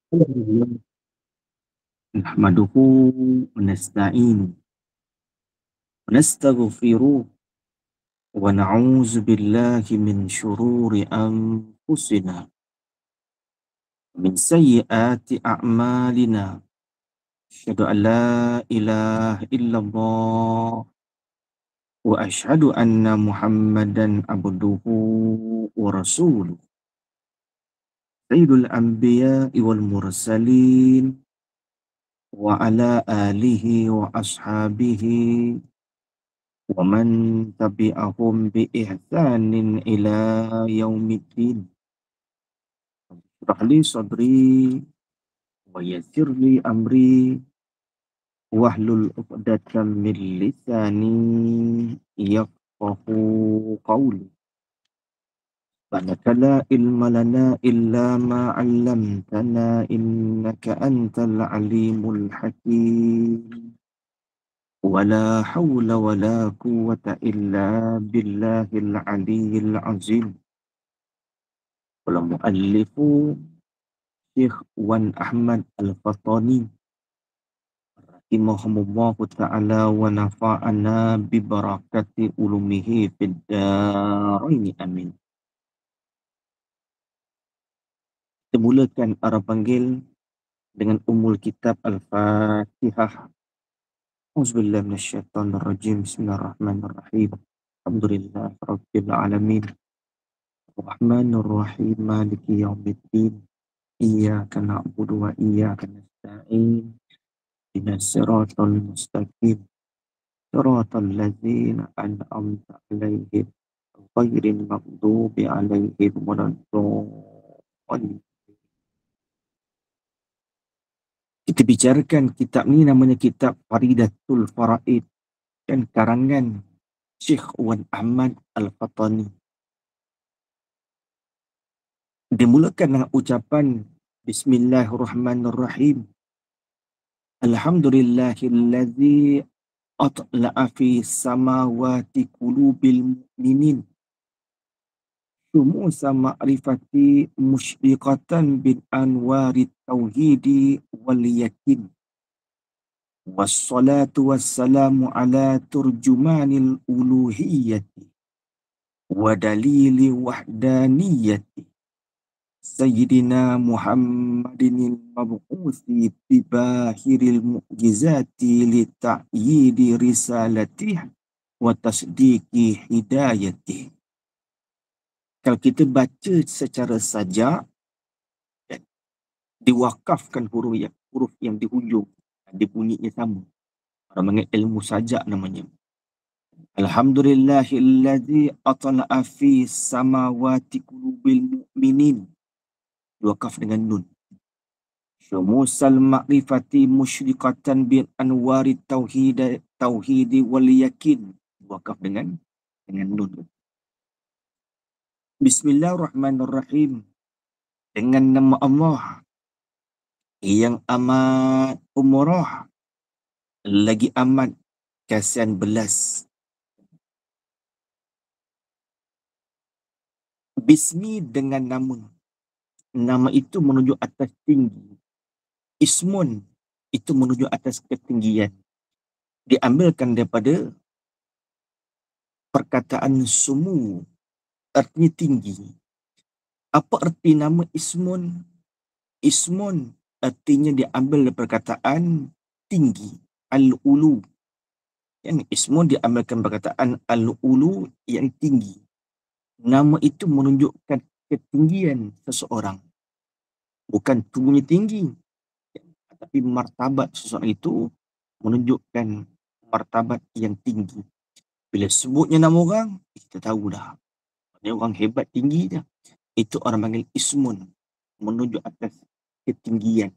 Alhamdulillah, nahmaduhu wa nasta'inu wa nastaghfiruh wa na'udzu billahi min syururi anfusina min sayyiati a'malina. Asyhadu an la ilaha illallah wa asyhadu anna Muhammadan abduhu wa rasuluh. Sayyidul anbiya'i wal mursalin wa ala alihi wa ashabihi wa man tabi'ahum bi ihsanin ila yaumiddin. Shrah li sadri wa yassir li amri wahlul 'uqdatam min lisani yafqahu qawli. Subhanaka la ilma lana illa ma 'allamtana innaka antal alimul hakim. ولا حول ولا قوة إلا بالله العلي العظيم. قال المؤلف شيخ وان أحمد الفطاني رحمه الله تعالى ونفعنا ببركة علومه في الدارين amin. Kita mulakan arah panggil dengan umul kitab Al-Fatihah. Auzubillahi minasyaitonirrajim. Bismillahirrahmanirrahim. Alhamdulillah rabbil alamin. Ar-Rahmanir-Rahim. Maliki yaumiddin. Iyyaka na'budu wa iyyaka nasta'in. Ihdinas siratal mustaqim. Siratal ladzina an'amta 'alaihim ghairil maghdubi 'alaihim waladdallin. Kita bicarakan kitab ni namanya kitab Faridatul Faraid dan karangan Syekh Wan Ahmad Al-Fatani. Dimulakan dengan ucapan Bismillahirrahmanirrahim. Alhamdulillahillazi atla'a fi samawati qulubil mu'minin syumusa ma'rifati musyriqatan bin anwarit tauhidi wal yakin. Wassalatu wassalamu ala turjumanil uluhiyyati wa dalili wahdaniyati Sayyidina Muhammadin al-mab'uthi bibahiril mu'jizati li ta'yidi risalatih wa tasdiqi hidayatih. Kalau kita baca secara sajak, diwakafkan huruf yang di hujung, dia bunyinya sama. Orang panggil ilmu sajak namanya. Alhamdulillahillazi atla'a fi samawati qulubil mu'minin. Diwakaf dengan nun. Syumusal ma'rifati musyriqatan bin anwari tauhidi wal yakin. Diwakaf dengan nun. Bismillahirrahmanirrahim. Dengan nama Allah yang amat pemurah lagi amat kasihan belas. Bismi dengan nama. Nama itu menuju atas tinggi. Ismun itu menuju atas ketinggian. Diambilkan daripada perkataan sumu, artinya tinggi. Apa arti nama ismun? Ismun artinya diambil dari perkataan tinggi. Al-ulu. Yang ismun diambilkan perkataan al-ulu yang tinggi. Nama itu menunjukkan ketinggian seseorang. Bukan tubuhnya tinggi, tapi martabat seseorang itu menunjukkan martabat yang tinggi. Bila sebutnya nama orang, kita tahu dah. Dia orang hebat, tinggi dia. Itu orang panggil ismun, menunjuk atas ketinggian.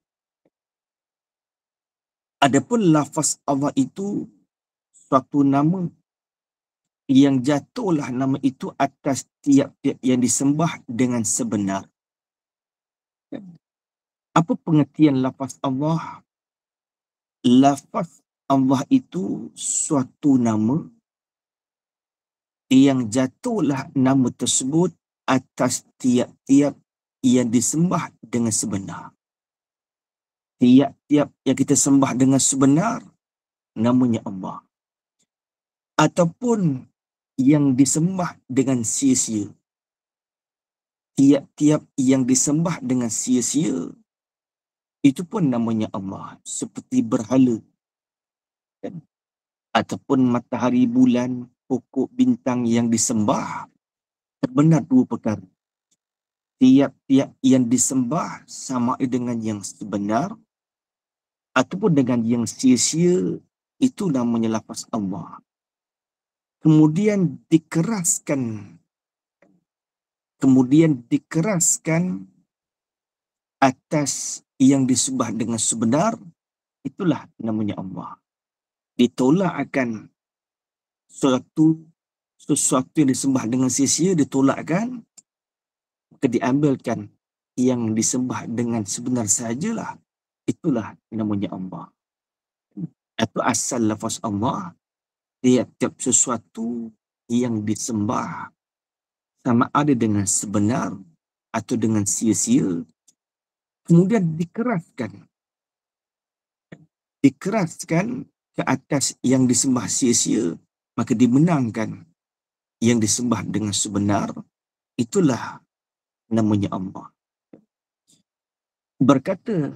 Adapun lafaz Allah itu suatu nama yang jatuhlah nama itu atas tiap-tiap yang disembah dengan sebenar. Apa pengertian lafaz Allah? Lafaz Allah itu suatu nama yang jatuhlah nama tersebut atas tiap-tiap yang disembah dengan sebenar. Tiap-tiap yang kita sembah dengan sebenar, namanya Allah. Ataupun yang disembah dengan sia-sia. Tiap-tiap yang disembah dengan sia-sia, itu pun namanya Allah. Seperti berhala, kan? Ataupun matahari, bulan, pokok, bintang yang disembah, terbenar dua perkara. Tiap-tiap yang disembah sama dengan yang sebenar, ataupun dengan yang sia-sia, itu namanya lafaz Allah. Kemudian dikeraskan atas yang disembah dengan sebenar, itulah namanya Allah. Ditolak akan sesuatu yang disembah dengan sia-sia, ditolakkan, maka diambilkan yang disembah dengan sebenar sajalah, itulah namanya Allah. Itu asal lafaz Allah. Tiap-tiap sesuatu yang disembah sama ada dengan sebenar atau dengan sia-sia, kemudian dikeraskan ke atas yang disembah sia-sia, maka dimenangkan yang disembah dengan sebenar, itulah namanya Allah. Berkata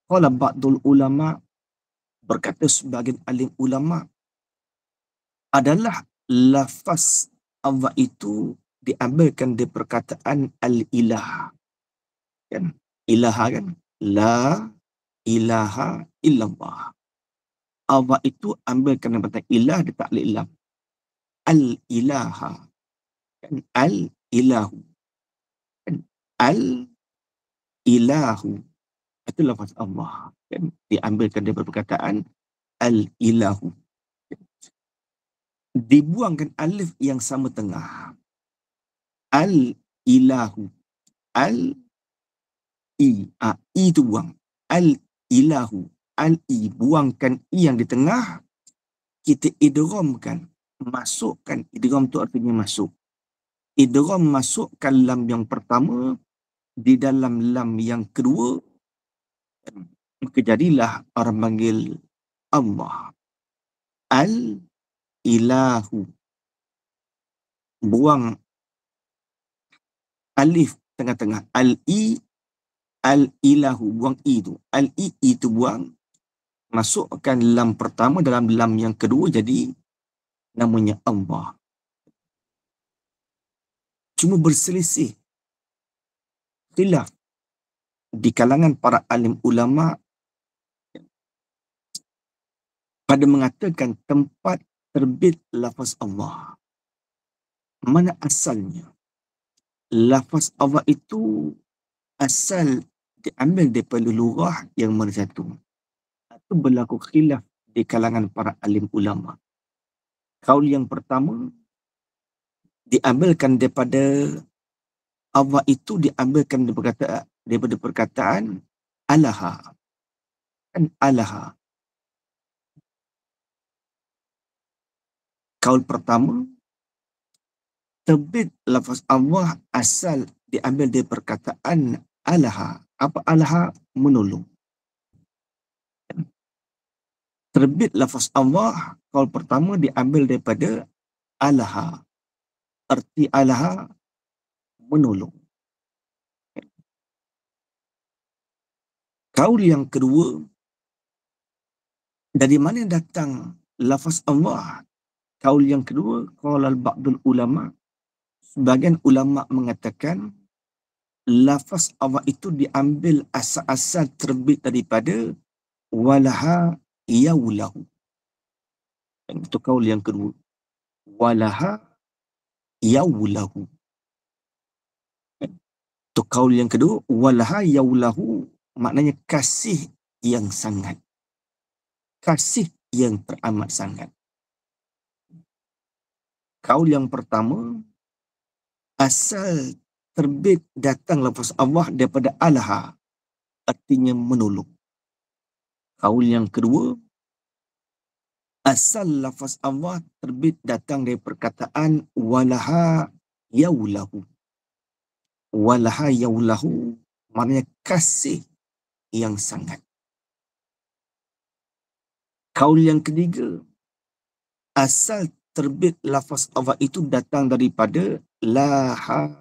qala ba'dul ulama, berkata sebagian alim ulama, adalah lafaz Allah itu diambilkan dari perkataan al-ilah. Kan? Ilaha kan? La ilaha illallah. Allah itu ambilkan daripada ilah, dia tak boleh ilah. Al-ilaha. Kan? Al-ilahu. Kan? Al-ilahu. Itu lafaz Allah. Kan? Diambilkan daripada perkataan al-ilahu. Dibuangkan alif yang sama tengah. Al-ilahu. Al-i. I itu buang. Al-ilahu. Al-i. Buangkan i yang di tengah. Kita idghamkan. Masukkan. Idgham itu artinya masuk. Idgham masukkan lam yang pertama di dalam lam yang kedua. Maka jadilah orang panggil Allah Al-ilahu. Buang alif tengah-tengah. Al-i, al-ilahu. Buang i itu. Al-i itu buang. Masukkan lam pertama dalam lam yang kedua, jadi namanya Allah. Cuma berselisih, khilaf di kalangan para alim ulama pada mengatakan tempat terbit lafaz Allah. Mana asalnya? Lafaz Allah itu asal diambil daripada lugah yang mana satu. Itu berlaku khilaf di kalangan para alim ulama. Kaul yang pertama, diambilkan daripada Allah itu diambilkan daripada perkataan alaha. Kan alaha. Kaul pertama, terbit lafaz Allah asal diambil dari perkataan alaha. Apa alaha? Menolong. Terbit lafaz Allah, kaul pertama diambil daripada alaha. Arti alaha, menolong. Kaul yang kedua, dari mana datang lafaz Allah? Kaul yang kedua, qala al-ba'dul ulama, sebagian ulama mengatakan lafaz Allah itu diambil asal-asal terbit daripada walaha yaulahu. Itu kaul yang kedua. Walaha yaulahu. Itu kaul yang kedua. Walaha yaulahu maknanya kasih yang sangat. Kasih yang teramat sangat. Kaul yang pertama, asal terbit datang lafaz Allah daripada alaha, artinya menolong. Kaul yang kedua, asal lafaz Allah terbit datang dari perkataan walaha yaulahu. Walaha yaulahu maknanya kasih yang sangat. Kaul yang ketiga, asal terbit lafaz Allah itu datang daripada laha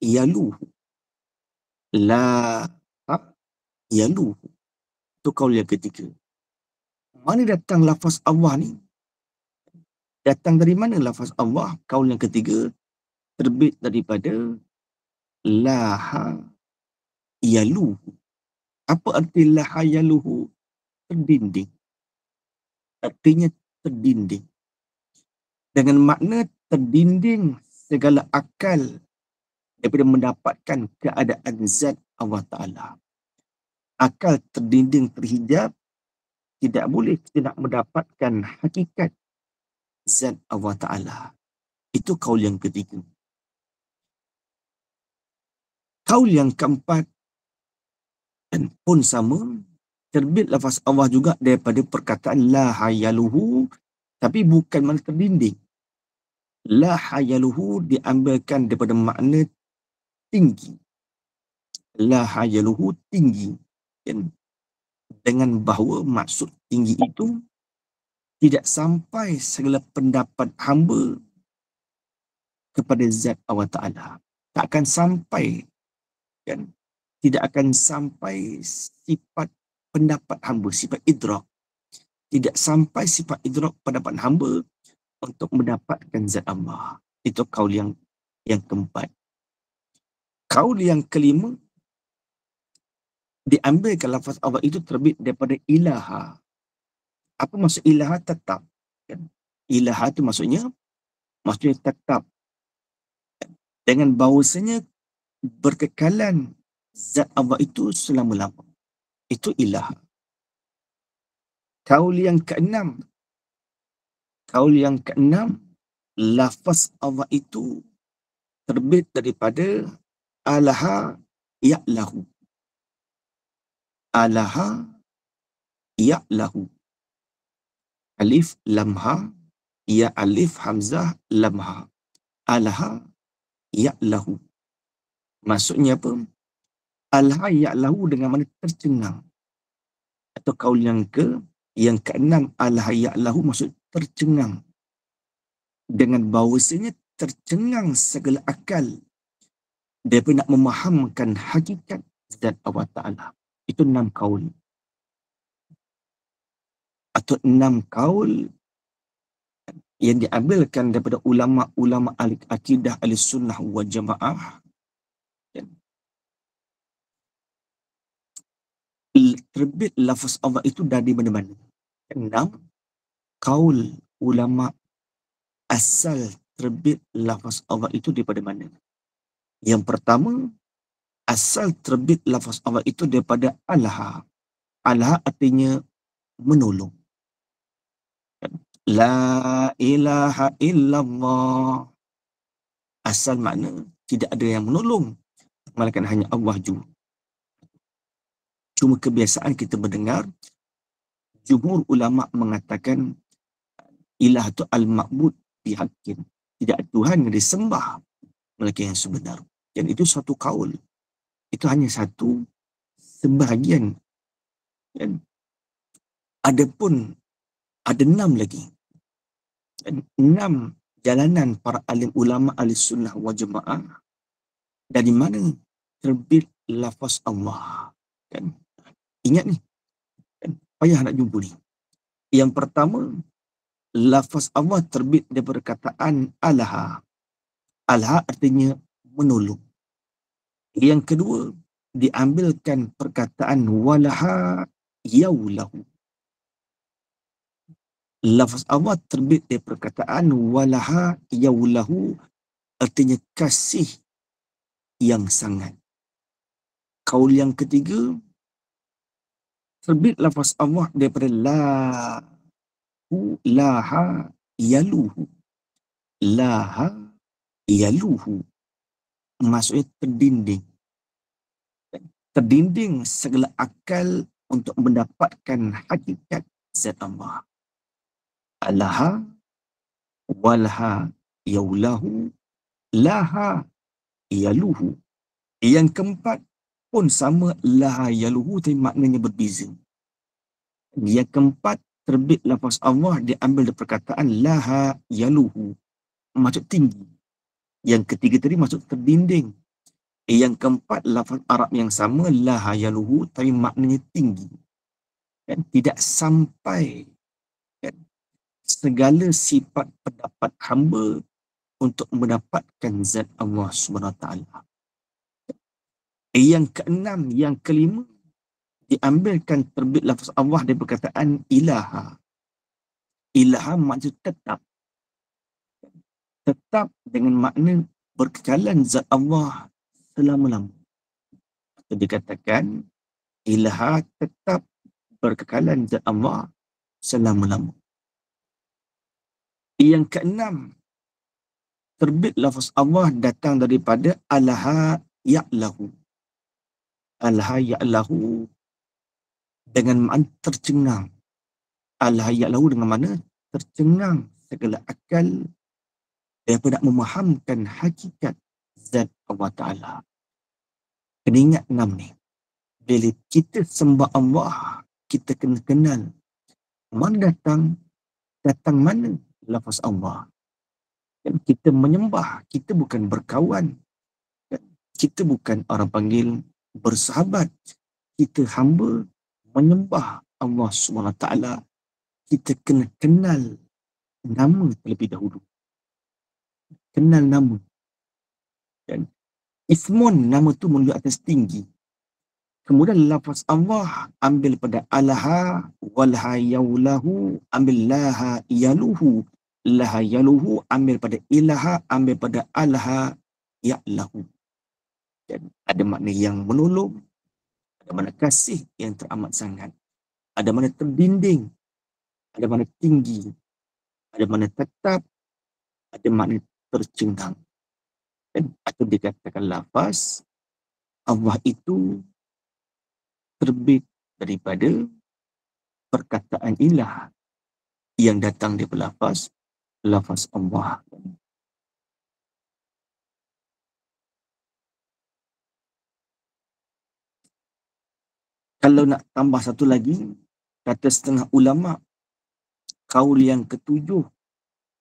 yaluhu. Laha yaluhu. Itu kaul yang ketiga. Mana datang lafaz Allah ni? Datang dari mana lafaz Allah? Kaul yang ketiga, terbit daripada laha yaluhu. Apa arti laha yaluhu? Terdinding. Artinya terdinding. Dengan makna terdinding segala akal daripada mendapatkan keadaan zat Allah Ta'ala. Akal terdinding, terhijab, tidak boleh kita nak mendapatkan hakikat zat Allah Ta'ala. Itu kaul yang ketiga. Kaul yang keempat dan pun sama, terbit lafaz Allah juga daripada perkataan la hayaluhu, tapi bukan makna terdinding. La hayaluhu diambilkan daripada makna tinggi. La hayaluhu tinggi. Dan dengan bahawa maksud tinggi itu tidak sampai segala pendapat hamba kepada zat Allah Ta'ala. Tak akan sampai, kan? Tidak akan sampai sifat pendapat hamba, sifat idrak. Tidak sampai sifat idrak pendapat hamba untuk mendapatkan zat Allah. Itu kaul yang keempat. Kaul yang kelima, diambilkan lafaz Allah itu terbit daripada ilaha. Apa maksud ilaha? Tetap. Kan? Ilaha itu maksudnya tetap. Dengan bahawasanya berkekalan zat Allah itu selama-lama. Itu ilaha. Kaul yang keenam, lafaz Allah itu terbit daripada alaha ya'lahu. Alaha ya'lahu. Alif lamha, ya alif hamzah lamha. Alaha ya'lahu. Maksudnya apa? Alaha ya'lahu dengan mana tercengang. Atau kaul yang keenam, alaha ya'lahu maksud tercengang. Dengan bahawasanya tercengang segala akal daripada nak memahamkan hakikat zat Allah Ta'ala. Itu 6 kaul. Atau 6 kaul yang diambilkan daripada ulama-ulama ahli akidah ahli sunnah wal jamaah. Terbit lafaz Allah itu dari mana-mana. 6 kaul ulama asal terbit lafaz Allah itu daripada mana. Yang pertama, asal terbit lafaz Allah itu daripada alaha. Alaha artinya menolong. La ilaha illallah. Asal makna tidak ada yang menolong, melainkan hanya Allah jua. Cuma kebiasaan kita mendengar jumhur ulama mengatakan ilah itu al-ma'bud bihaqqin. Tidak ada Tuhan yang disembah melainkan yang sebenar. Dan itu satu kaul. Itu hanya satu sebahagian. Dan adapun ada 6 lagi. 6 jalanan para alim ulama ahli sunnah wal jamaah dari mana terbit lafaz Allah. Kan? Ingat ni. Kan? Payah nak jumpa ni. Yang pertama, lafaz Allah terbit daripada perkataan alaha. Alaha artinya menolong. Yang kedua, diambilkan perkataan walaha yaulahu. Lafaz Allah terbit dari perkataan walaha yaulahu, artinya kasih yang sangat. Kaul yang ketiga, terbit lafaz Allah daripada laha yaluhu. Laha yaluhu. Maksudnya terdinding. Terdinding segala akal untuk mendapatkan hakikat zat Allah. Alaha walha yaulahu laha yaluhu. Yang keempat pun sama, laha yaluhu, tapi maknanya berbeza. Yang keempat terbit lafaz Allah diambil dari perkataan laha yaluhu, maksud tinggi. Yang ketiga tadi maksud terdinding. Yang keempat, lafaz Arab yang sama, laha yaluhu, tapi maknanya tinggi. Kan? Tidak sampai, kan, segala sifat pendapat hamba untuk mendapatkan zat Allah SWT. Yang keenam, yang kelima, diambilkan terbit lafaz Allah dari perkataan ilaha. Ilaha maksud tetap. Tetap dengan makna berkekalan zat Allah selama-lama. Atau dikatakan ilaha tetap berkekalan zat Allah selama-lama. Yang keenam, terbit lafaz Allah datang daripada alaha ya'lahu. Alaha ya'lahu dengan makna tercengang. Alaha ya'lahu dengan makna tercengang segala akal daripada nak memahamkan hakikat zat Allah Ta'ala. Kena ingat enam ni. Bila kita sembah Allah, kita kena kenal mana datang mana lafaz Allah. Kan kita menyembah, kita bukan berkawan. Kan kita bukan orang panggil bersahabat. Kita hamba menyembah Allah SWT. Kita kena kenal nama terlebih dahulu. Kenal nama. Dan ismun, nama tu menunjuk atas tinggi. Kemudian lafaz Allah ambil pada alaha walha yaulahu, ambil laha yaluhu. Laha yaluhu ambil pada ilaha, ambil pada alaha ya'lahu. Dan ada makna yang menolong, ada makna kasih yang teramat sangat, ada makna terdinding, ada makna tinggi, ada makna tetap, ada makna tercengang. Dan atau dikatakan lafaz Allah itu terbit daripada perkataan ilah yang datang daripada lafaz Allah. Kalau nak tambah satu lagi, kata setengah ulama, kaul yang ketujuh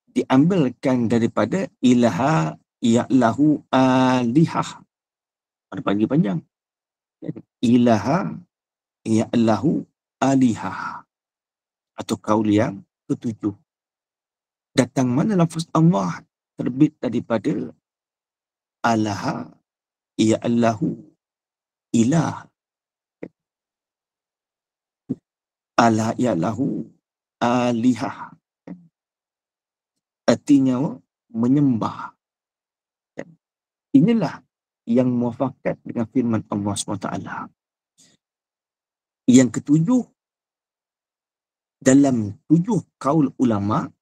diambilkan daripada ilaha ya'lahu alihah. Ada panggil panjang. Ilaha ya'lahu alihah. Atau kaul yang ketujuh. Datang mana lafaz Allah terbit daripada alaha ya'lahu ilah. Ala ya'lahu alihah. Artinya menyembah. Inilah yang muafakat dengan firman Allah SWT. Yang ketujuh, dalam tujuh kaul ulama,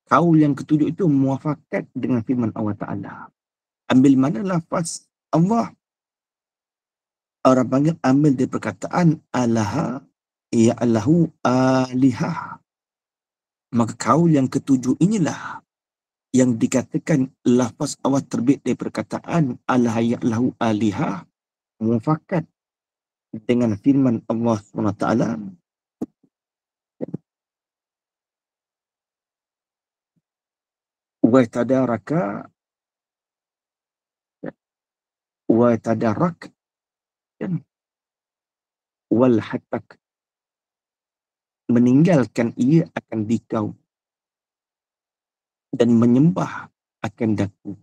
kaul yang ketujuh itu muafakat dengan firman Allah Ta'ala. Ambil mana lafaz Allah? Orang panggil ambil dari perkataan alaha ya'lahu alihah. Maka kaul yang ketujuh inilah yang dikatakan lafaz Allah terbit dari perkataan alaha ya'lahu alihah, muafakat dengan firman Allah SWT. Wa tadaraka wa tadarak wal hatak, meninggalkan ia akan dikau dan menyembah akan daku.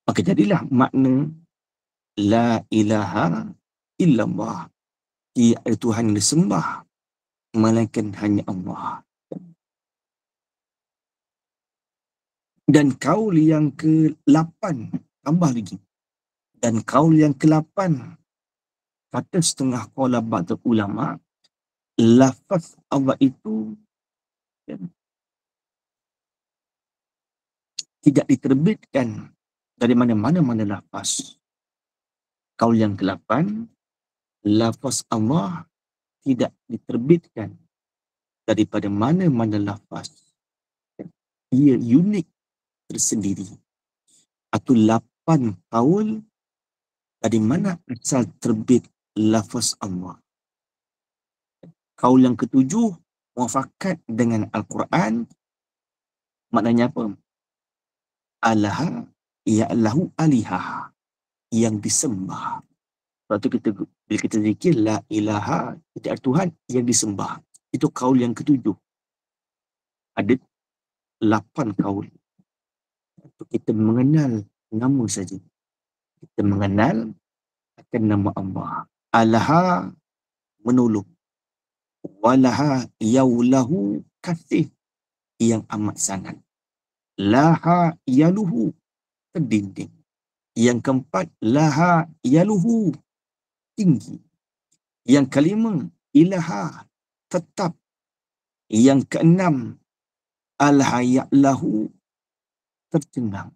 Maka jadilah makna la ilaha illallah, tiada Tuhan yang disembah melainkan hanya Allah. Dan kaul yang ke-8 tambah lagi. Dan kaul yang ke-8, kata setengah qaula ba'd ulama, lafaz Allah itu tidak diterbitkan dari mana-mana lafaz. Kaul yang ke-8, lafaz Allah tidak diterbitkan daripada mana-mana lafaz. Ia unik tersendiri. Atau 8 kaul dari mana asal terbit lafaz Allah. Kaul yang ketujuh, muafakat dengan Al-Quran, maknanya apa? Alaha, ya Allahu alihah, yang disembah. Lepas tu bila kita zikir la ilaha, kita ada Tuhan yang disembah. Itu kaul yang ketujuh. Ada 8 kaul. Untuk kita mengenal nama saja. Kita mengenal akan nama Allah. Alaha, menolong. Walaha yaulahu, kasih yang amat sangat. Laha yaluhu, terdinding. Yang keempat, laha yaluhu, tinggi. Yang kelima, ilaha, tetap. Yang keenam, al-haya'lahu, tercengang.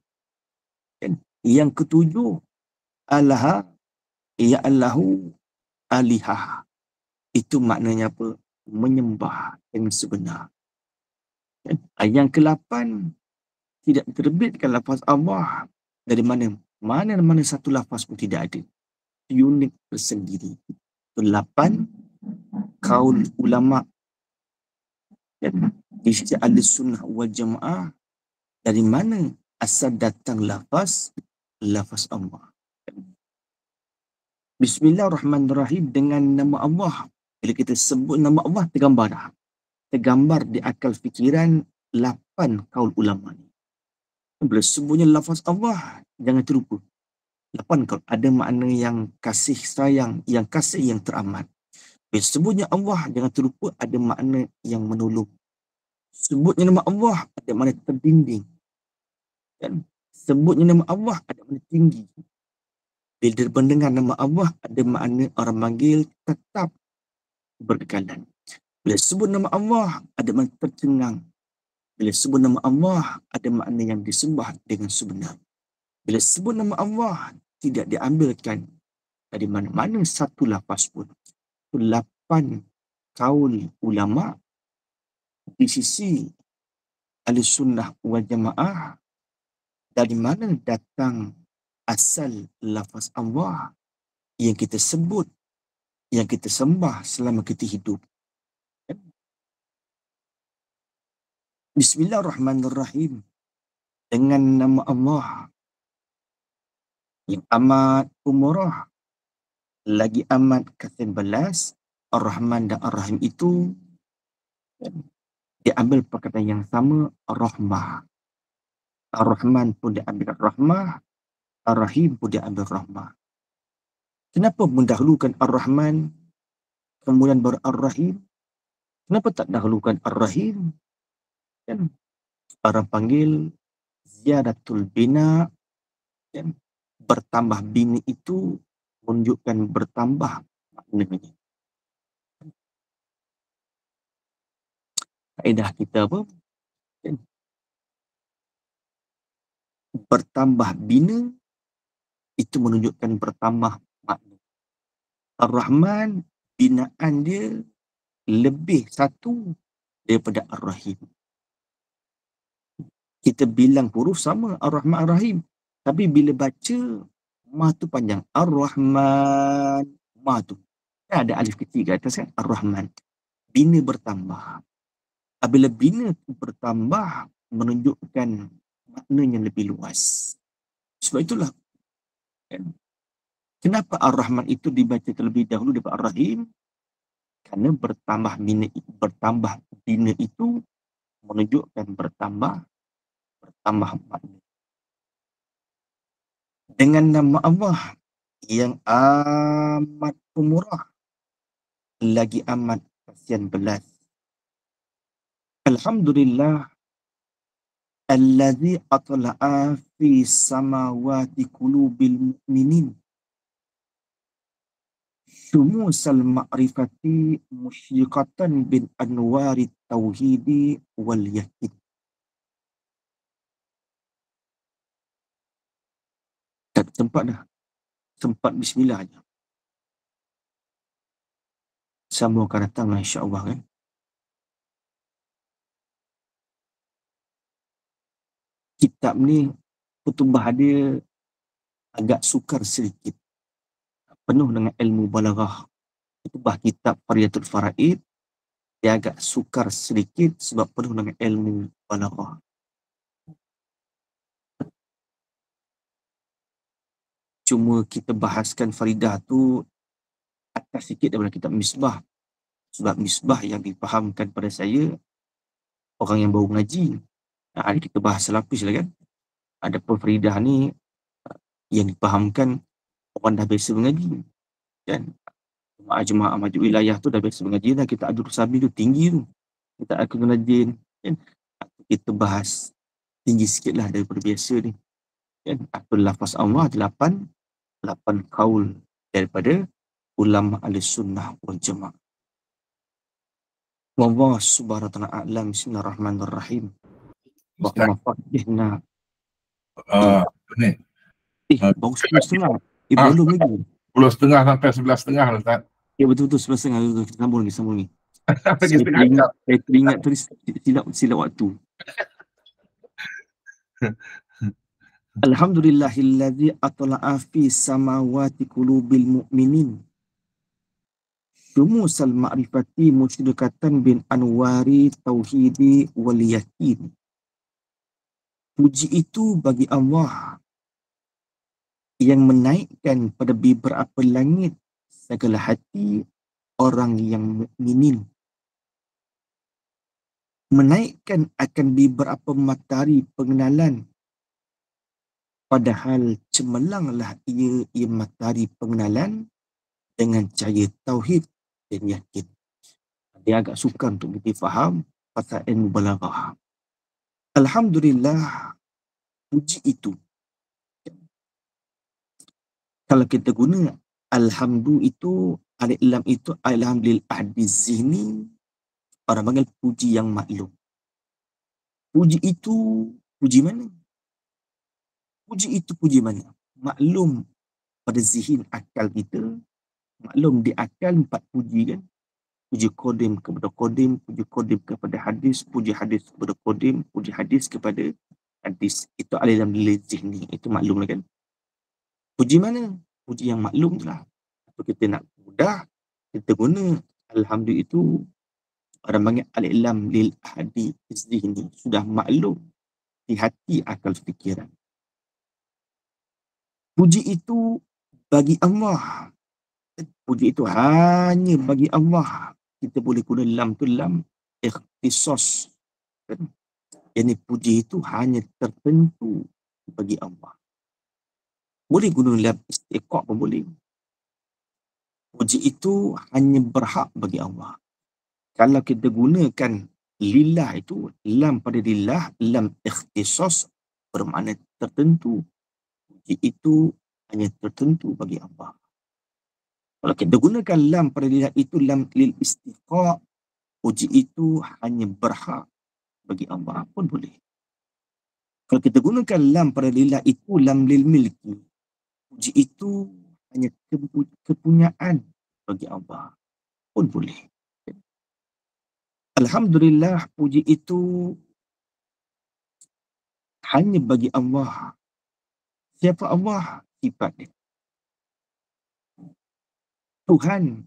Dan yang ketujuh, alaha ya'allahu alihah. Itu maknanya apa? Menyembah yang sebenar. Dan yang ke-8, tidak terbitkan lafaz Allah dari mana? Mana satu lafaz pun tidak ada. Unik tersendiri. 8 kaul ulama di sisi Ahlussunnah wal Jamaah, dari mana asal datang lafaz Allah. Bismillahirrahmanirrahim, dengan nama Allah. Bila kita sebut nama Allah, tergambar di akal fikiran 8 kaul ulama ni. Bila sebutnya lafaz Allah, jangan terlupa 8 kaul. Ada makna yang kasih sayang, yang kasih yang teramat. Bila sebutnya Allah, jangan terlupa ada makna yang menolong. Sebutnya nama Allah, ada makna terdinding. Dan sebutnya nama Allah, ada makna tinggi. Bila mendengar nama Allah, ada makna orang panggil tetap berkekalan. Bila sebut nama Allah, ada makna tercengang. Bila sebut nama Allah, ada makna yang disembah dengan sebenar. Bila sebut nama Allah, tidak diambilkan dari mana-mana satu lafaz pun. 8 kaul ulama di sisi Ahlussunnah wal Jamaah, dari mana datang asal lafaz Allah yang kita sebut, yang kita sembah selama kita hidup. Bismillahirrahmanirrahim, dengan nama Allah yang amat pemurah, lagi amat kasih belas. Ar-Rahman dan Ar-Rahim itu diambil perkataan yang sama, Ar-Rahmah. Ar-Rahman pun diambil Rahmah, Ar-Rahim pun diambil Rahmah. Kenapa mendahulukan Ar-Rahman kemudian baru Ar-Rahim? Kenapa tak dahulukan Ar-Rahim? Kan orang panggil ziyadatul bina, kan bertambah bina itu menunjukkan bertambah maknanya. Kaedah kita apa? Kan bertambah bina itu menunjukkan bertambah makna. Ar-Rahman, binaan dia lebih satu daripada Ar-Rahim. Kita bilang huruf sama, Ar-Rahman, Ar-Rahim. Tapi bila baca, ma tu panjang. Ar-Rahman, ma tu. Ada alif kecil kat atas kan? Ar-Rahman. Bina bertambah. Apabila bina bertambah, menunjukkan maknanya lebih luas. Sebab itulah, kan? Kenapa Ar-Rahman itu dibaca terlebih dahulu daripada Ar-Rahim? Kerana bertambah bina itu menunjukkan bertambah makna. Dengan nama Allah yang amat pemurah, lagi amat kasihan belas. Alhamdulillah allazi atla'a fi samawati qulubil mu'minin syumusal ma'rifati musyriqatan bin anwari tauhidi wal yakin. Tak tempat dah. Tempat bismillah aja. Semua akan datang insya-Allah kan. Kitab ni kutubah dia agak sukar sedikit. Penuh dengan ilmu balaghah. Kutubah kitab Fariyatul Faraid dia agak sukar sedikit sebab penuh dengan ilmu balaghah. Cuma kita bahaskan faridah tu atas sikit daripada kitab Misbah. Sebab Misbah yang difahamkan pada saya, orang yang baru mengaji. Ada kita bahas selapis lah kan. Adapun faridah ni yang difahamkan orang dah biasa mengaji. Dan jemaah Majid Wilayah tu dah biasa mengaji dah. Kita Abdul Sabi tu tinggi tu. Kita Akun Najin. Kan? Kita bahas tinggi sikit lah daripada biasa ni. Kan? Apa lafaz Allah 8 kaul daripada ulama al-sunnah wal jamaah. Wallahu subhanahu wa ta'ala a'lam. Bismillahirrahmanirrahim. Ustaz, Allahumma faqihna. ni. Baru 10.30. Belum lagi. 10.30 sampai 11.30 lah, Ustaz. Ya, betul-betul 11.30. Betul. Kita sambung lagi. Lagi setengah jam. Saya teringat tadi silap waktu. Alhamdulillahilladzi atla'a fi samawati qulubil mu'minin. Syumusal ma'rifati musyrikatan bin anwari tauhidi wal yakin. Puji itu bagi Allah yang menaikkan pada beberapa langit segala hati orang yang mukminin. Menaikkan akan beberapa matahari pengenalan, padahal cemerlanglah ia matahari pengenalan dengan cahaya tauhid dan yakin. Dia agak sukar untuk kita faham pasal ilmu balaghah. Alhamdulillah, puji itu. Kalau kita guna alhamdu itu, alif lam itu alhamdulillah ahdi zihni, orang panggil puji yang maklum. Puji itu, puji mana? Puji itu puji mana? Maklum pada zihin akal kita. Maklum di akal 4 puji kan. Puji kodim kepada kodim, puji kodim kepada hadis, puji hadis kepada kodim, puji hadis kepada hadis. Itu alif lam zihni. Itu maklum lah kan. Puji mana? Puji yang maklum tu lah. Kalau kita nak mudah, kita guna alhamdulillah itu, orang panggil alif lam lil ahadi zihni. Sudah maklum di hati akal fikiran. Puji itu bagi Allah. Puji itu hanya bagi Allah. Kita boleh guna lam tu lam ikhtisas. Yang puji itu hanya tertentu bagi Allah. Boleh guna lam istiqaq pun boleh. Puji itu hanya berhak bagi Allah. Kalau kita gunakan lillah itu, lam pada lillah, lam ikhtisas bermakna tertentu. Puji itu hanya tertentu bagi Allah. Kalau kita gunakan lam pada lillah itu, lam lil istiqaq, puji itu hanya berhak bagi Allah pun boleh. Kalau kita gunakan lam pada lillah itu, lam lil milki, puji itu hanya kepunyaan bagi Allah pun boleh. Alhamdulillah, puji itu hanya bagi Allah. Siapa Allah? Sifat dia. Tuhan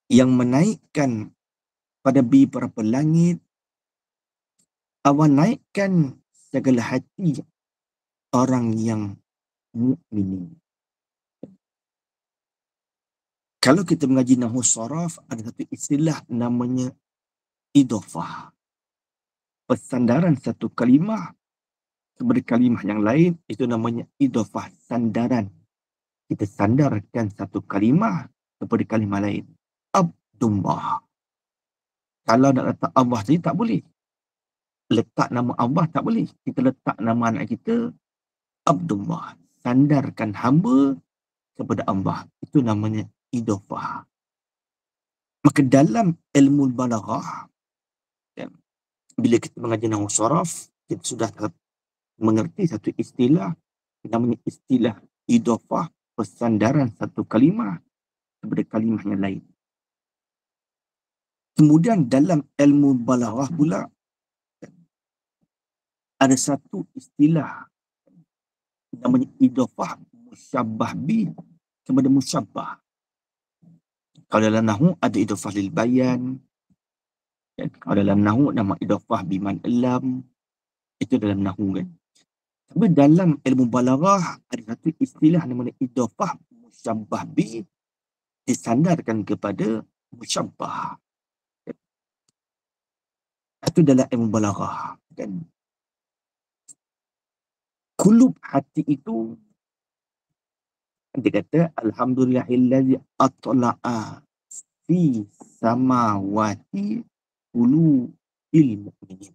yang menaikkan pada beberapa langit, Allah naikkan segala hati orang yang mukminin. Kalau kita mengaji nahwu saraf, ada satu istilah namanya idhofah. Persandaran satu kalimah kepada kalimah yang lain, itu namanya idhofah, sandaran. Kita sandarkan satu kalimah kepada kalimah lain. Abdullah. Kalau nak letak Allah tadi tak boleh. Letak nama Allah tak boleh. Kita letak nama anak kita Abdullah. Sandarkan hamba kepada Allah. Itu namanya idhofah. Maka dalam ilmu balaghah, bila kita mengaji nahwu saraf, kita sudah mengerti satu istilah namanya istilah idhofah, persandaran satu kalimah kepada kalimah yang lain. Kemudian dalam ilmu balaghah pula ada satu istilah namanya idhofah musyabbah bi kepada musyabbah. Kalau dalam nahwu ada idhofah lil bayan, Kan? Kalau dalam nahu nama idafah biman alam, itu dalam nahu kan. Tapi dalam ilmu balaghah ada satu istilah namanya idafah musyabbah bi, disandarkan kepada musyabbah. Itu dalam ilmu balaghah kan. Kulub hati itu, dia kata alhamdulillahillazi atla'a fi samawati qulubil mu'minin.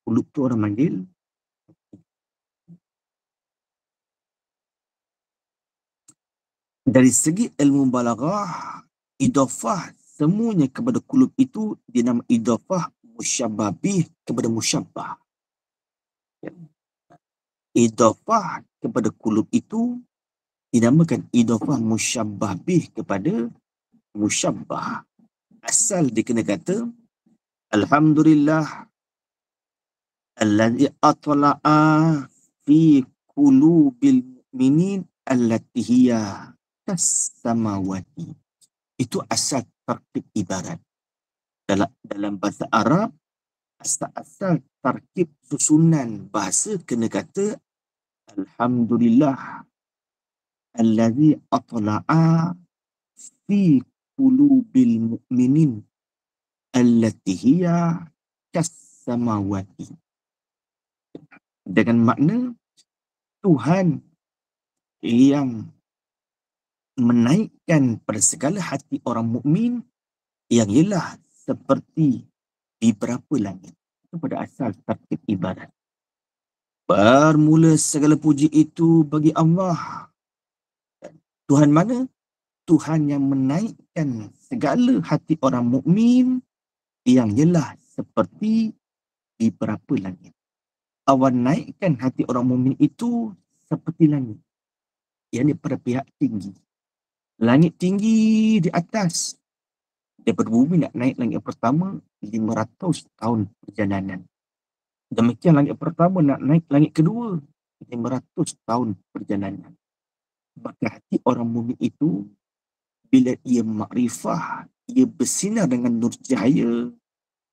Kulub tu orang panggil. Dari segi ilmu balaghah, idafah semuanya kepada kulub itu dinama idafah musyabbah bih kepada musyabbah. Idafah kepada kulub itu dinamakan idafah musyabbah bih kepada musyabbah. Asal dia kena kata alhamdulillah allazi atla'a fi qulubil mu'minin allati hiya kas-samawati. Itu asal tarkib ibarat. Dalam bahasa Arab, asal tarkib susunan bahasa kena kata alhamdulillah allazi atla'a fi qulubil mu'minin allati hiya kas-samawati. Dengan makna Tuhan yang menaikkan pada segala hati orang mukmin yang ialah seperti di berapa langit. Itu pada asal tarkib ibarat. Bermula segala puji itu bagi Allah. Tuhan mana? Tuhan yang menaikkan segala hati orang mukmin yang ialah seperti di berapa langit. Awak naikkan hati orang mukmin itu seperti langit. Yang pada pihak tinggi. Langit tinggi di atas. Daripada bumi nak naik langit pertama 500 tahun perjalanan. Demikian langit pertama nak naik langit kedua 500 tahun perjalanan. Maka hati orang mukmin itu bila ia makrifah, ia bersinar dengan nur cahaya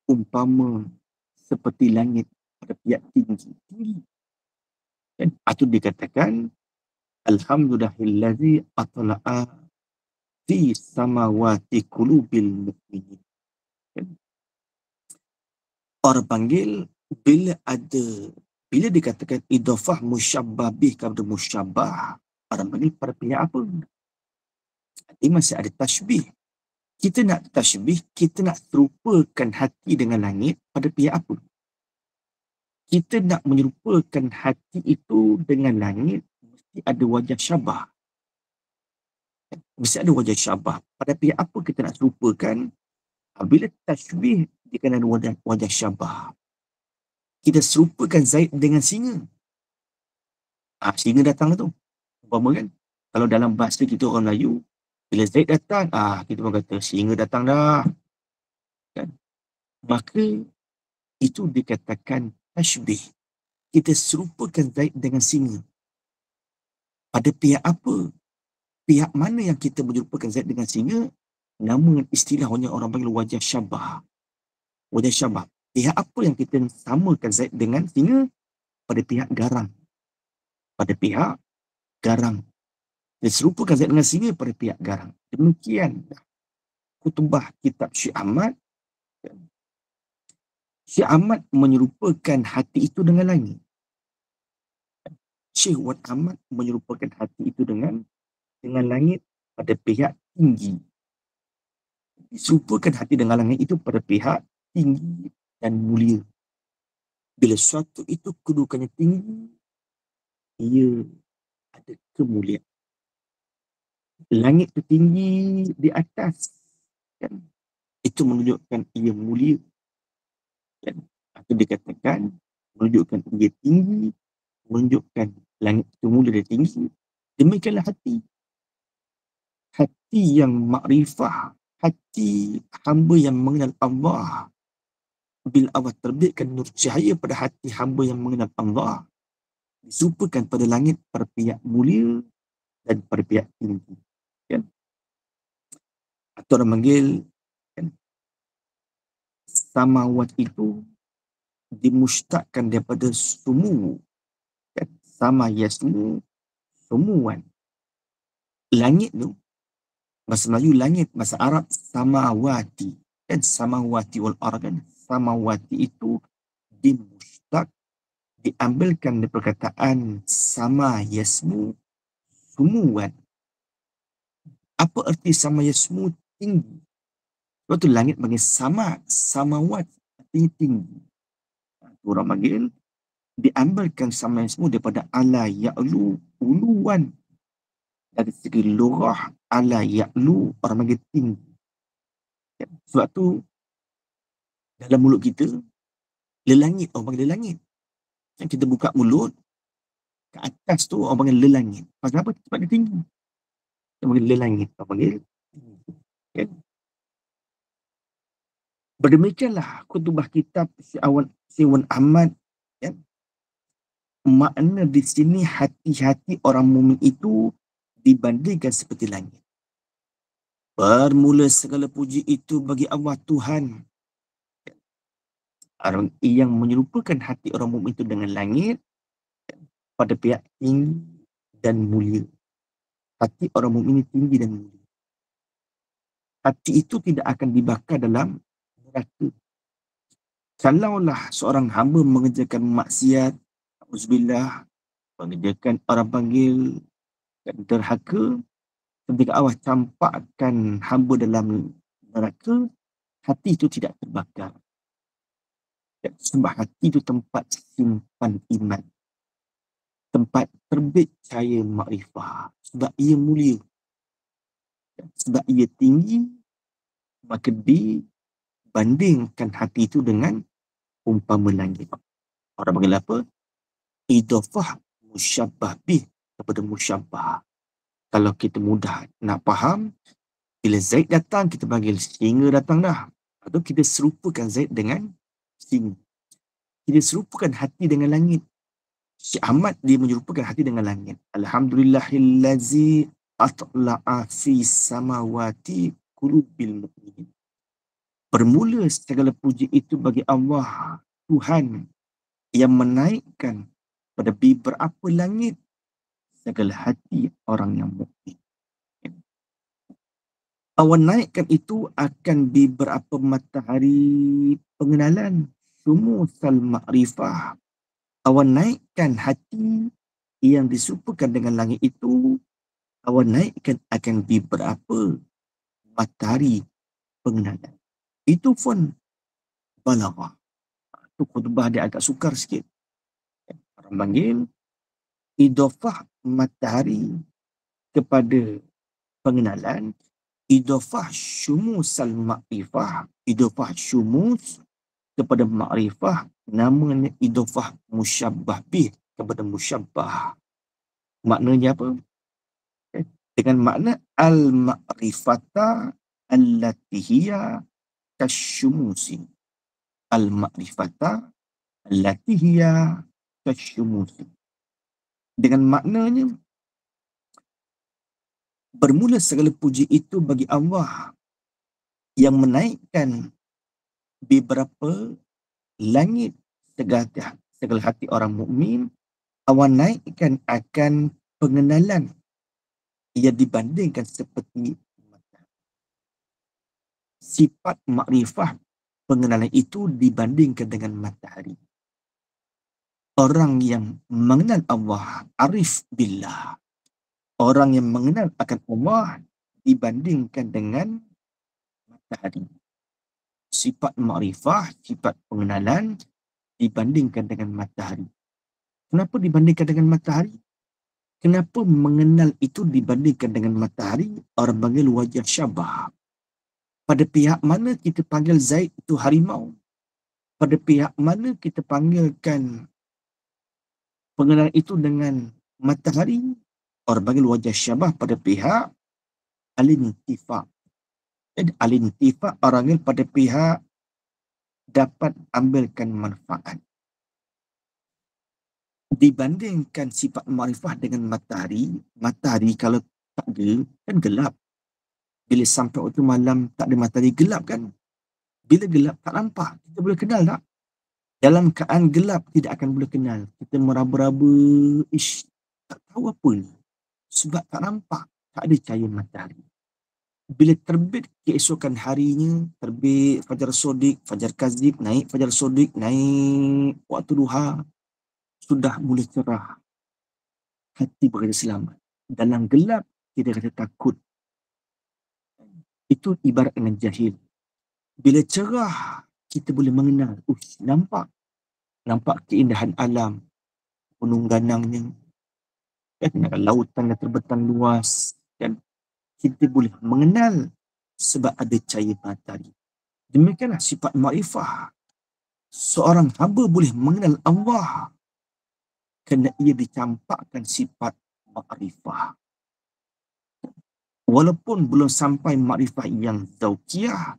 umpama seperti langit pada pihak tinggi. Dan itu dikatakan alhamdulillahillazi atla'a fi samawati qulubil mu'minin. Orang panggil bila dikatakan idafah musyabbah bih kepada musyabbah, orang panggil pada pihak apa? Ini masih ada tashbih. Kita nak tashbih, kita nak serupakan hati dengan langit pada pihak apa? Kita nak menyerupakan hati itu dengan langit, mesti ada wajah syabah. Mesti ada wajah syabah. Pada pihak apa kita nak serupakan? Bila tashbih, dia kena ada wajah syabah. Kita serupakan Zaid dengan singa. Singa datang tu. Umpama kan? Kalau dalam bahasa kita orang Melayu, bila Zaid datang, kita pun kata singa datang dah. Kan? Maka itu dikatakan tashbih. Kita serupakan Zaid dengan singa. Pada pihak apa? Pihak mana yang kita menyerupakan Zaid dengan singa? Nama istilahnya orang panggil wajah syabah. Wajah syabah. Pihak apa yang kita samakan Zaid dengan singa? Pada pihak garang. Pada pihak garang. Dia serupakan Zaid dengan singa pada pihak garang. Demikian kutubah kitab Syekh Ahmad. Syekh Ahmad menyerupakan hati itu dengan langit. Syekh Wan Ahmad menyerupakan hati itu dengan langit pada pihak tinggi. Diserupakan hati dengan langit itu pada pihak tinggi dan mulia. Bila suatu itu kedudukannya tinggi, ia ada kemuliaan. Langit itu tinggi di atas, kan? Itu menunjukkan ia mulia. Kan? Atau dikatakan menunjukkan ia tinggi, menunjukkan langit itu mulia dan tinggi. Demikianlah hati. Hati yang makrifah, hati hamba yang mengenal Allah. Bila Allah terbitkan nur cahaya pada hati hamba yang mengenal Allah, disupakan pada langit pada pihak mulia dan pada pihak tinggi. Kan? Atau orang panggil, kan? samawat itu dimustakkan daripada sumu. Kan? Sama yasmu sumuan. Langit tu, bahasa Melayu langit, bahasa Arab samawati. Kan samawati wal ard kan. Samawati itu dimustak, diambilkan dari perkataan sama yasmu sumuan. Apa erti sama yasmu? Tinggi. Sebab tu langit panggil samawat artinya tinggi. Orang panggil diambilkan sama yasmu daripada ala ya'lu uluan. Dari segi lurah ala ya'lu, orang panggil tinggi. Sebab tu dalam mulut kita lelangit, orang panggil lelangit. Kita buka mulut ke atas tu orang panggil lelangit. Pasal apa? Sebab dia tinggi. Orang panggil lelangit, orang panggil tinggi. Kan? Berdemikianlah kutubah kitab Siwan Ahmad. Ya. Makna di sini hati-hati orang mukmin itu dibandingkan seperti langit. Bermula segala puji itu bagi Allah Tuhan. Orang yang menyerupakan hati orang mukmin itu dengan langit pada pihak tinggi dan mulia. Hati orang mukmin ini tinggi dan mulia. Hati itu tidak akan dibakar dalam neraka. Kalaulah seorang hamba mengerjakan maksiat, auzubillah, mengerjakan orang panggil derhaka, ketika Allah campakkan hamba dalam neraka, hati itu tidak terbakar. Sebab hati itu tempat simpan iman, tempat terbit cahaya makrifah. Sebab ia mulia, sebab ia tinggi, maka dibandingkan hati itu dengan umpama langit. Orang panggil apa? Idhafah musyabbah bih kepada musyabbah. Kalau kita mudah nak faham, bila Zaid datang, kita panggil singa datang dah. Atau kita serupakan Zaid dengan singa. Kita serupakan hati dengan langit. Syekh Ahmad dia menyerupakan hati dengan langit. Alhamdulillahillazi atla'a fi samawati qulubil mu'minin. Bermula segala puji itu bagi Allah Tuhan yang menaikkan pada beberapa langit segala hati orang yang mukmin. Awan naikkan itu akan beberapa matahari pengenalan, sumusal ma'rifah. Awan naikkan hati yang disupakan dengan langit itu, awan naikkan akan beberapa matahari pengenalan. Itu pun balaghah. Itu khutbah dia agak sukar sikit. Orang panggil idhafah matahari kepada pengenalan, idhafah syumusal ma'rifah, idhafah syumus kepada ma'rifah, namanya idhafah musyabbah bih kepada musyabbah. Maknanya apa? Dengan makna al-ma'rifata allati hiya kasyumusi. Al-ma'rifata allati hiya kasyumusi. Dengan maknanya, bermula segala puji itu bagi Allah yang menaikkan beberapa langit segala hati orang mukmin. Awan naikkan akan pengenalan yang dibandingkan seperti matahari. Sifat makrifah pengenalan itu dibandingkan dengan matahari. Orang yang mengenal Allah, arif billah. Orang yang mengenal akan Allah dibandingkan dengan matahari. Sifat makrifah, sifat pengenalan dibandingkan dengan matahari. Kenapa dibandingkan dengan matahari? Kenapa mengenal itu dibandingkan dengan matahari? Orang panggil wajah syabah. Pada pihak mana kita panggil Zaid itu harimau? Pada pihak mana kita panggilkan pengenalan itu dengan matahari? Orang panggil wajah syabah pada pihak al-intifaq. Jadi al-intifaq orang panggil pada pihak dapat ambilkan manfaat. Dibandingkan sifat makrifah dengan matahari, matahari kalau tak ada kan gelap. Bila sampai waktu malam tak ada matahari, gelap kan? Bila gelap tak nampak, kita boleh kenal tak? Dalam keadaan gelap tidak akan boleh kenal. Kita meraba-raba, tak tahu apa ni. Sebab tak nampak, tak ada cahaya matahari. Bila terbit keesokan harinya, terbit fajar sodik, fajar kazib, naik fajar sodik, naik waktu duha, sudah mulai cerah. Hati berada selamat. Dalam gelap, kita rasa takut. Itu ibarat dengan jahil. Bila cerah, kita boleh mengenal. Nampak keindahan alam, gunung ganangnya, lautan yang terbentang luas, dan kita boleh mengenal sebab ada cahaya matahari. Demikianlah sifat ma'rifah. Seorang hamba boleh mengenal Allah kerana ia dicampakkan sifat ma'rifah. Walaupun belum sampai ma'rifah yang zauqiyah,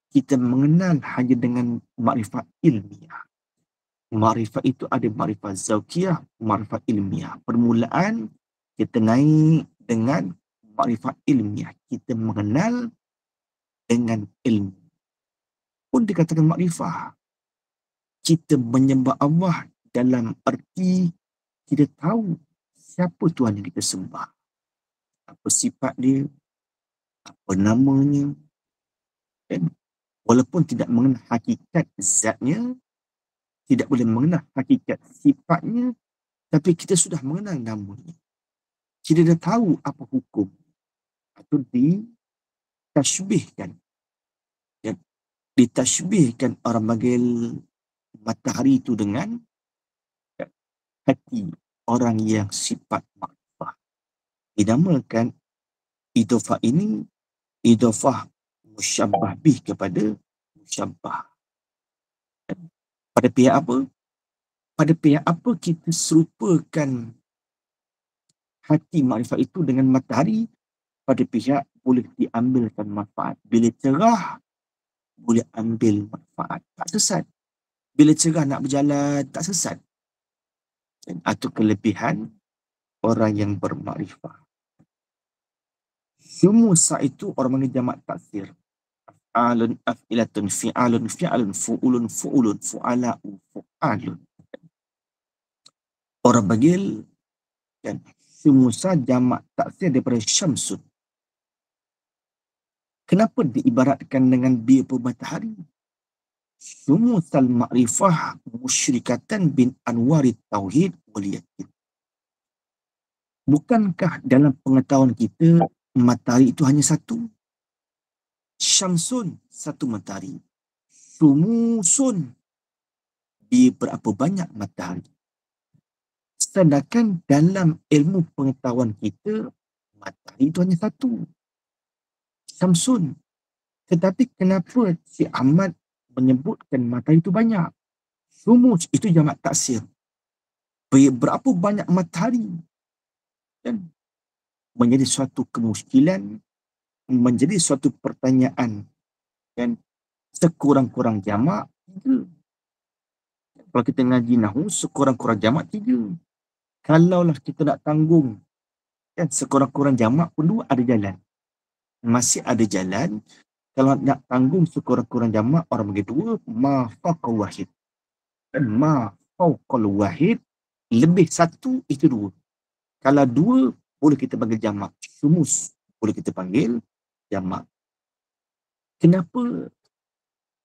kita mengenal hanya dengan ma'rifah ilmiah. Ma'rifah itu ada ma'rifah zauqiyah, ma'rifah ilmiah. Permulaan kita naik dengan ma'rifah ilmiah. Kita mengenal dengan ilmu. Pun dikatakan ma'rifah. Kita menyembah Allah dalam erti kita tahu siapa Tuhan yang kita sembah. Apa sifat dia, apa namanya. Dan walaupun tidak mengenal hakikat zatnya, tidak boleh mengenal hakikat sifatnya, tapi kita sudah mengenal namanya. Kita dah tahu apa hukum atau ditashbihkan. Ya, ditashbihkan orang panggil matahari itu dengan hati orang yang sifat ma'rifah. Dinamakan idhofah ini idhofah musyabbah bih kepada musyabbah. Pada pihak apa? Pada pihak apa kita serupakan hati makrifat itu dengan matahari, pada pihak boleh diambilkan manfaat. Bila cerah, boleh ambil manfaat. Tak sesat. Bila cerah nak berjalan, tak sesat. Atau kelebihan orang yang bermakrifah. Semua sa' itu orang panggil jamak taksir. Af'alun, af'ilatun, fi'alun, fi'alun, fu'ulun, fu'ulun, fu'ala'u, fu'alun. Orang panggil kan, Syumusa jamak taksir daripada syamsun. Kenapa diibaratkan dengan biar matahari? Syumusal ma'rifah musyrikatan bin anwari tauhid wal yakin. Bukankah dalam pengetahuan kita matahari itu hanya satu? Syamsun, satu matahari. Syumusun, dia berapa banyak matahari. Sedangkan dalam ilmu pengetahuan kita, matahari itu hanya satu. Syamsun. Tetapi kenapa si Ahmad menyebutkan matahari itu banyak? Syumus itu jamak taksir. Berapa banyak matahari? Dan menjadi suatu kemuskilan, menjadi suatu pertanyaan. Dan sekurang-kurang jamak, 3. Kalau kita ngaji nahu, sekurang-kurang jamak 3. Kalaulah kita nak tanggung, kan, sekurang-kurang jamak pun 2, ada jalan. Masih ada jalan. Kalau nak tanggung sekurang-kurang jamak, orang bagi 2, ma faqal wahid. Dan ma faqal wahid, lebih 1, itu 2. Kalau 2, boleh kita panggil jamak. Syumus, boleh kita panggil jamak. Kenapa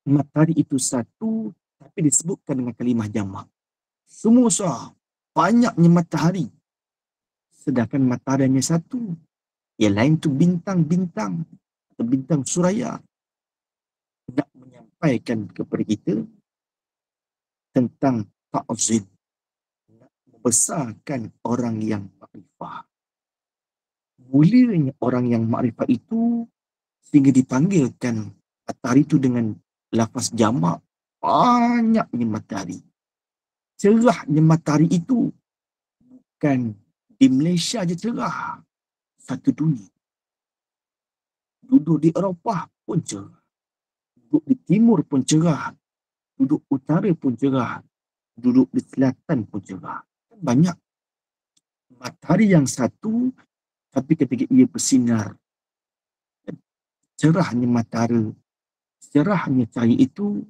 matahari itu 1, tapi disebutkan dengan kalimah jamak? Syumusah, banyaknya matahari. Sedangkan matahari hanya 1. Yang lain tu bintang-bintang atau bintang suraya. Nak menyampaikan kepada kita tentang ta'zim, nak membesarkan orang yang makrifah. Mulianya orang yang makrifah itu sehingga dipanggilkan matahari itu dengan lafaz jamak, banyaknya matahari. Cerahnya matahari itu bukan di Malaysia je cerah, satu dunia. Duduk di Eropah pun cerah. Duduk di timur pun cerah. Duduk utara pun cerah. Duduk di selatan pun cerah. Banyak. Matahari yang satu, tapi ketika ia bersinar, cerahnya matahari cerahnya cahaya itu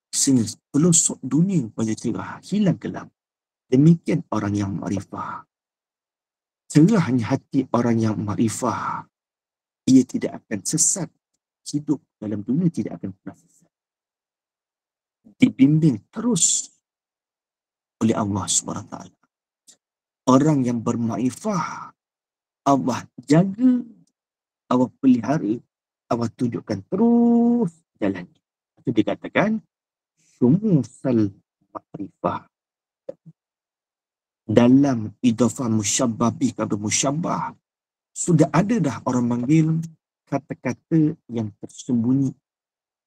sehingga pelosok dunia pada cerah, hilang gelap. Demikian orang yang makrifah. Cerahnya hati orang yang makrifah. Ia tidak akan sesat. Hidup dalam dunia tidak akan pernah sesat. Dibimbing terus oleh Allah SWT. Orang yang bermakrifah, Allah jaga, Allah pelihara, Allah tunjukkan terus jalan. Itu dikatakan syumusal makrifah. Dalam idhafah musyabbah bih kepada musyabbah, sudah ada dah orang panggil kata-kata yang tersembunyi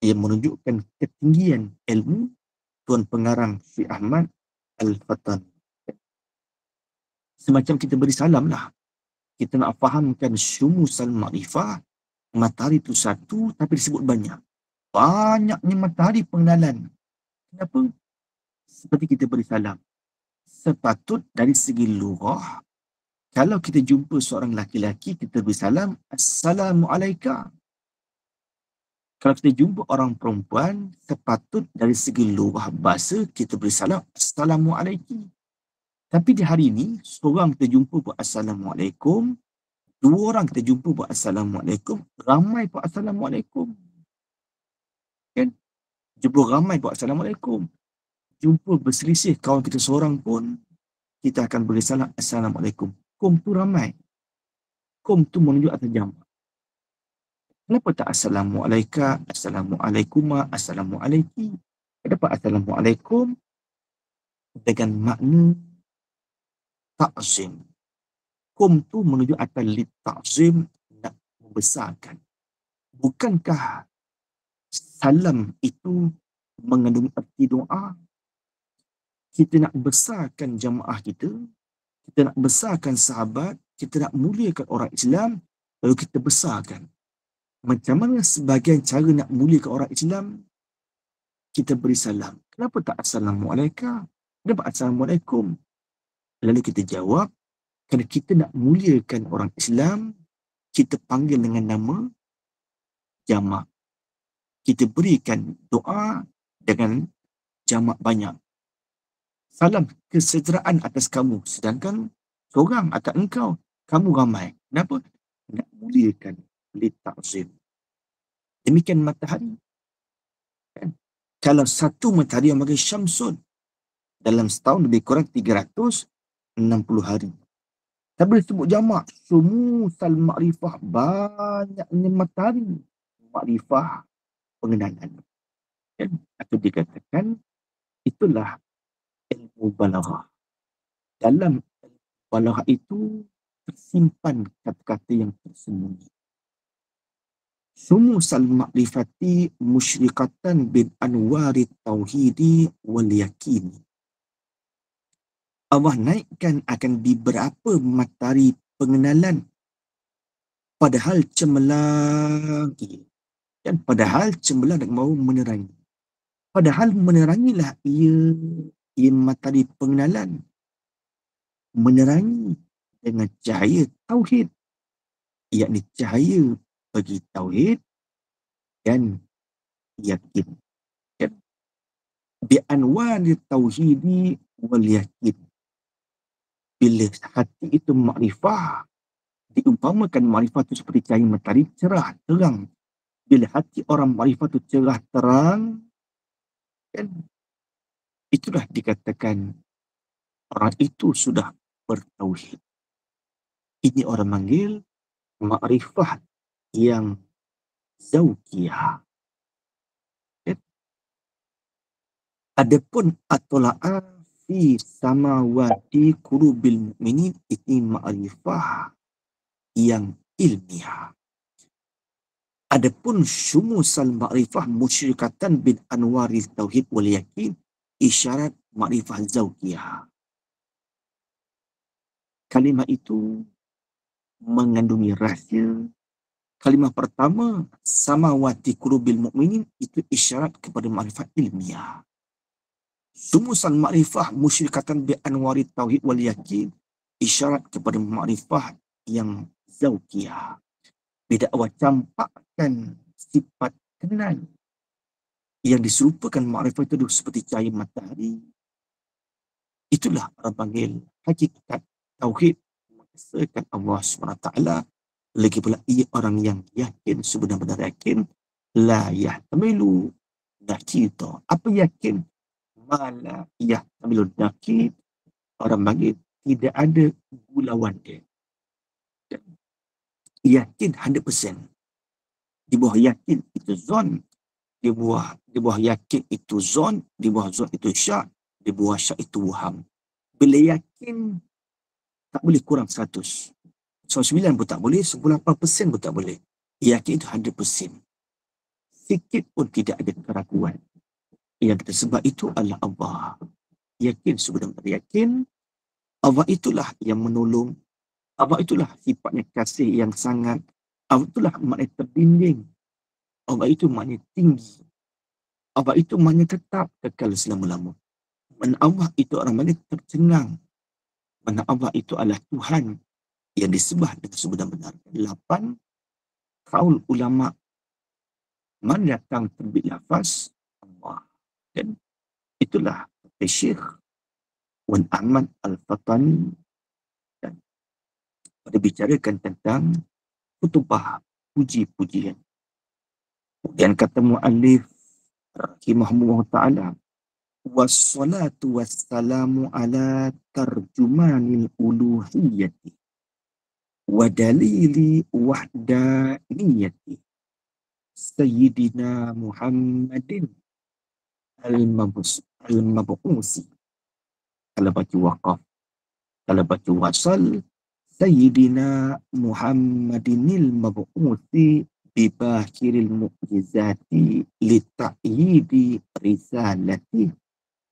yang menunjukkan ketinggian ilmu Tuan Pengarang Syekh Ahmad Al-Fatan. Semacam kita beri salam lah. Kita nak fahamkan syumusal ma'rifah, matahari itu satu tapi disebut banyak. Banyaknya matahari pengenalan. Kenapa? Seperti kita beri salam. Sepatut dari segi lughah, kalau kita jumpa seorang laki-laki, kita beri salam, Assalamualaikum. Kalau kita jumpa orang perempuan, sepatut dari segi lughah bahasa, kita beri salam, Assalamualaikum. Tapi di hari ini, seorang kita jumpa buat Assalamualaikum, dua orang kita jumpa buat Assalamualaikum, ramai buat Assalamualaikum. Kan? Jumpa ramai buat Assalamualaikum. Jumpa berselisih kawan kita seorang pun, kita akan beri salam, Assalamualaikum. Kum tu ramai. Kum tu menunjuk atas jamak. Kenapa tak Assalamualaikum, Assalamualaikum, Assalamualaikum? Kenapa Assalamualaikum dengan makna ta'zim. Kum tu menunjuk atas li ta'zim, nak membesarkan. Bukankah salam itu mengandung arti doa? Kita nak besarkan jamaah kita nak besarkan sahabat, kita nak muliakan orang Islam, lalu kita besarkan. Macam mana sebahagian cara nak muliakan orang Islam? Kita beri salam. Kenapa tak Assalamualaikum? Kenapa Assalamualaikum? Lalu kita jawab, kerana kita nak muliakan orang Islam, kita panggil dengan nama jamak. Kita berikan doa dengan jamak banyak. Salam kesejahteraan atas kamu, sedangkan seorang atas engkau, kamu ramai. Kenapa? Nak muliakan li ta'zim. Demikian matahari. Kan? Kalau satu matahari yang bagi syamsun, dalam setahun lebih kurang 360 hari. Tapi disebut jamak, syumusal ma'rifah, banyaknya matahari ma'rifah pengenalan. Kan? Atau dikatakan, itulah ilmu balaghah. Dalam balaghah itu tersimpan kata-kata yang tersembunyi. Sumusal ma'rifati musyrikatan bin anwari tauhidi wal yakini. Allah naikkan akan di berapa matahari pengenalan, padahal cemerlang. Dan padahal cemerlang dan mahu menerangi. Padahal menerangilah ia matahari pengenalan. Menerangi dengan cahaya tauhid, yakni cahaya bagi tauhid dan yakin. Bi anwari tauhidi wal yakin. Bila hati itu makrifah, diumpamakan makrifah itu seperti cahaya matahari cerah terang. Bila hati orang makrifah itu cerah terang, kan, itulah dikatakan orang itu sudah bertauhid. Ini orang manggil makrifah yang zaukiyah. Adapun atola'ah fi samawati qulubil mu'minin, ini makrifah yang ilmiah. Adapun syumusal makrifah musyrikatan bin anwari tauhid wal yakin, isyarat makrifah zaukiyah. Kalimah itu mengandungi rahsia. Kalimah pertama, samawati qulubil mu'minin, itu isyarat kepada makrifat ilmiah. Sumusal makrifah musyrikatan bi anwari tauhid wal yakin, isyarat kepada makrifah yang zaukiyah. Bila awak campakkan sifat kenal yang diserupakan makrifat itu seperti cahaya matahari. Itulah orang panggil hakikat tauhid, mengesahkan Allah SWT. Lagi pula ia orang yang yakin, sebenar-benar yakin, la yahtamilu nakita. Apa yakin? Mala yahtamilu nakit. Orang panggil tidak ada gulauan dia. Yakin 100%. Di bawah yakin itu zon. Di bawah yakin itu zon. Di bawah zon itu syak. Di bawah syak itu waham. Bila yakin, tak boleh kurang 100. 99 pun tak boleh, 98% pun tak boleh. Yakin itu 100%. Sikit pun tidak ada keraguan. Yang tersebab itu adalah Allah. Yakin, sebenarnya yakin. Allah itulah yang menolong. Allah itulah sifatnya kasih yang sangat. Allah itulah maknanya terbimbing. Allah itu maknanya tinggi. Allah itu maknanya tetap kekal selama-lama. Mana Allah itu orang maknanya tercengang. Mana Allah itu adalah Tuhan yang disembah dengan sebenar-benar. 8. Kaul ulama mana datang terbit lafaz Allah. Dan itulah Syekh Wan Ahmad Al-Fatani dan berbicarakan tentang kutubah puji-pujian. Kemudian kata mu'allif rahimahullah ta'ala, wassalatu wassalamu ala tarjumanil uluhiyyati wa dalili wahdaniyati Sayyidina Muhammadin al-mab'usi. Kalau baca waqaf, kalau baca wasal, Sayyidina Muhammadinil mab'usi bibahiril mu'jizati lita'yidi risalati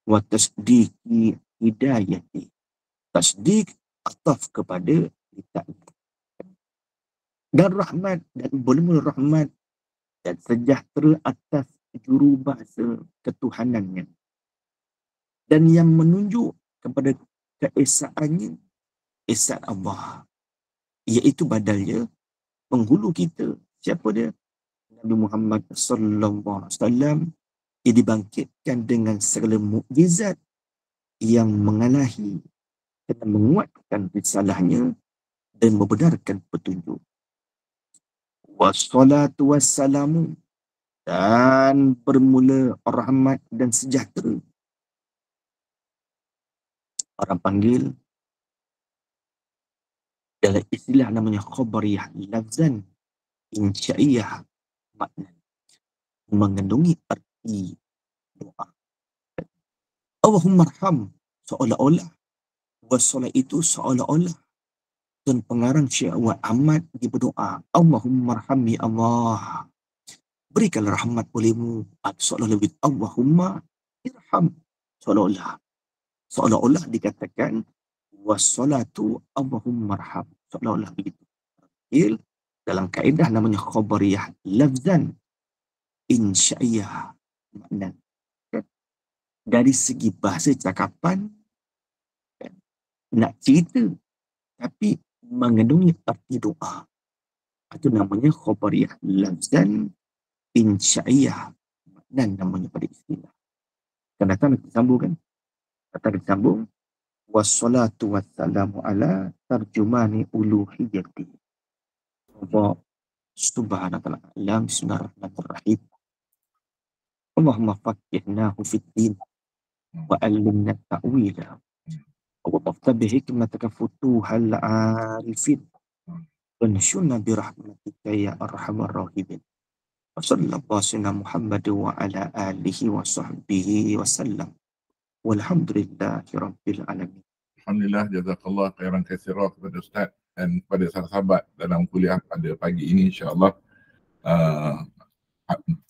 wa tasdiki hidayati. Tasdik ataf kepada lita'yid. Dan rahmat dan bermula rahmat dan sejahtera atas juru bahasa ketuhanannya. Dan yang menunjuk kepada keesaannya, esa Allah. Iaitu badalnya penghulu kita. Siapa dia? Nabi Muhammad sallallahu alaihi wasallam yang dibangkitkan dengan segala mukjizat yang mengalahi dan menguatkan risalahnya dan membenarkan petunjuk. Wassalatu wassalamu, dan bermula rahmat dan sejahtera. Orang panggil dalam istilah namanya khabariyah lafzan, insya'iyah makna, mengandungi arti doa. Allahumma arham, seolah-olah wassalat itu seolah-olah dan pengarang Syekh Wan Ahmad dia berdoa, Allahumma arham ya Allah, berikanlah rahmat olehmu. Seolah-olah lebih Allahumma irham, seolah-olah dikatakan wassalatu Allahumma arham, seolah-olah begitu. Dalam kaedah namanya khabariyah lafzan, insya'iyah makna. Dari segi bahasa cakapan nak cerita tapi mengandungi arti doa. Itu namanya khabariyah lafzan, insya'iyah makna namanya pada istilah. Kan datang kita sambung kan? Datang kita sambung. Wassalatu wassalamu ala tarjumani uluhiyyati. Subhanahu wa ta'ala. Bismillahirrahmanirrahim. Allahumma faqihnahu fid din wa allimna ta'wila wa waffaq bi hikmatika futuhal arifin wa nashurna bi rahmatika ya arhamar rahimin. Wa sallallahu ala Muhammad wa ala alihi wa sahbihi wa sallam. Walhamdulillahi rabbil alamin. Alhamdulillah, jazakallah khairan katsira kepada Ustaz dan kepada sahabat dalam kuliah pada pagi ini, insya-Allah.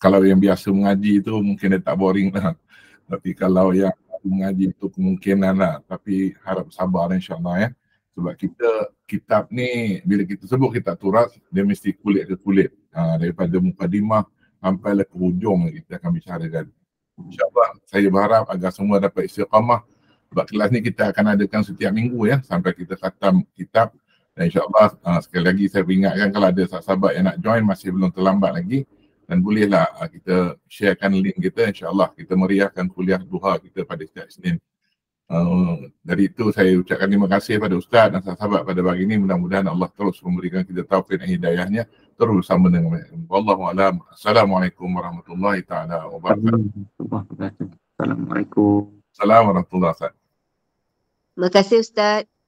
Kalau yang biasa mengaji itu mungkin dia tak boring lah. Tapi kalau yang mengaji itu kemungkinan lah. Tapi harap sabar insya-Allah ya. Sebab kitab ni bila kita sebut kitab turas, dia mesti kulit ke kulit. Daripada mukadimah sampai ke hujung kita akan bicarakan. InsyaAllah saya berharap agar semua dapat istiqamah. Sebab kelas ni kita akan adakan setiap minggu ya, sampai kita khatam kitab. Dan insyaAllah sekali lagi saya peringatkan kalau ada sahabat yang nak join masih belum terlambat lagi. Dan bolehlah kita sharekan link kita, insya-Allah kita meriahkan kuliah duha kita pada setiap Isnin. Dari itu saya ucapkan terima kasih pada Ustaz dan sahabat pada pagi ini. Mudah-mudahan Allah terus memberikan kita taufik dan hidayahnya terus bersama dengan wallahu a'lam. Assalamualaikum warahmatullahi taala wabarakatuh. Assalamualaikum. Assalamualaikum warahmatullahi wabarakatuh. Terima kasih Ustaz.